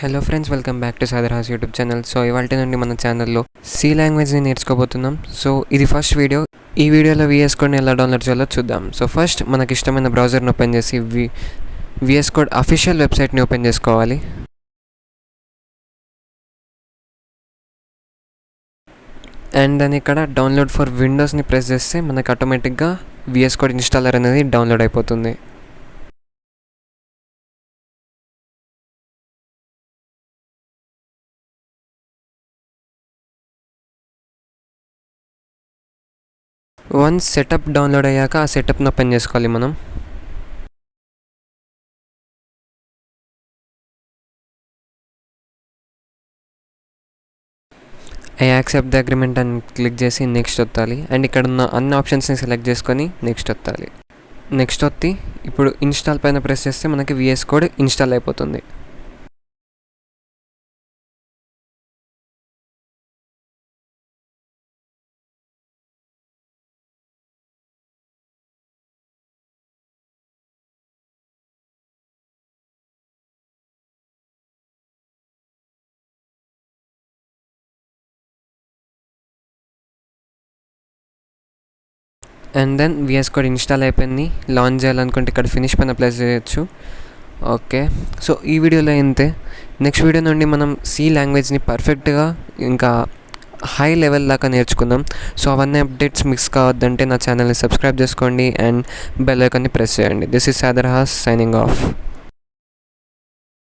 Hello friends, welcome back to సాదర్హాస్ YouTube channel. So ఇవాళ నుండి మన ఛానల్లో సి లాంగ్వేజ్ని నేర్చుకోబోతున్నాం. సో ఇది ఫస్ట్ వీడియో. ఈ వీడియోలో VS కోడ్ని ఎలా డౌన్లోడ్ చేయాలో చూద్దాం. సో ఫస్ట్ మనకి ఇష్టమైన బ్రౌజర్ని ఓపెన్ చేసి VS కోడ్ అఫీషియల్ వెబ్సైట్ని ఓపెన్ చేసుకోవాలి. అండ్ దాని ఇక్కడ డౌన్లోడ్ ఫర్ విండోస్ని ప్రెస్ చేస్తే మనకి ఆటోమేటిక్గా VS కోడ్ ఇన్స్టాలర్ అనేది డౌన్లోడ్ అయిపోతుంది. వన్స్ సెటప్ డౌన్లోడ్ అయ్యాక ఆ సెటప్ని ఓపెన్ చేసుకోవాలి మనం. ఐ యాక్సెప్ట్ ద అగ్రిమెంట్ అని క్లిక్ చేసి నెక్స్ట్ ఒత్తాలి. అండ్ ఇక్కడ ఉన్న అన్ని ఆప్షన్స్ని సెలెక్ట్ చేసుకొని నెక్స్ట్ ఒత్తాలి. నెక్స్ట్ ఒత్తి ఇప్పుడు ఇన్స్టాల్ పైన ప్రెస్ చేస్తే మనకి VS కోడ్ ఇన్స్టాల్ అయిపోతుంది. And then VS code install అయిపోయింది. లాంచ్ చేయాలనుకుంటే ఇక్కడ ఫినిష్ పైన ప్రెస్ చేయొచ్చు. ఓకే, సో ఈ వీడియోలో ఇంతే. నెక్స్ట్ వీడియో నుండి మనం సి లాంగ్వేజ్ని పర్ఫెక్ట్గా ఇంకా హై లెవెల్ దాకా నేర్చుకుందాం. సో అవన్నీ అప్డేట్స్ మిస్ కావద్దంటే నా ఛానల్ని సబ్స్క్రైబ్ చేసుకోండి అండ్ బెల్ ఐకాన్ని ప్రెస్ చేయండి. దిస్ ఈజ్ సాదర్హాస్ సైనింగ్ ఆఫ్.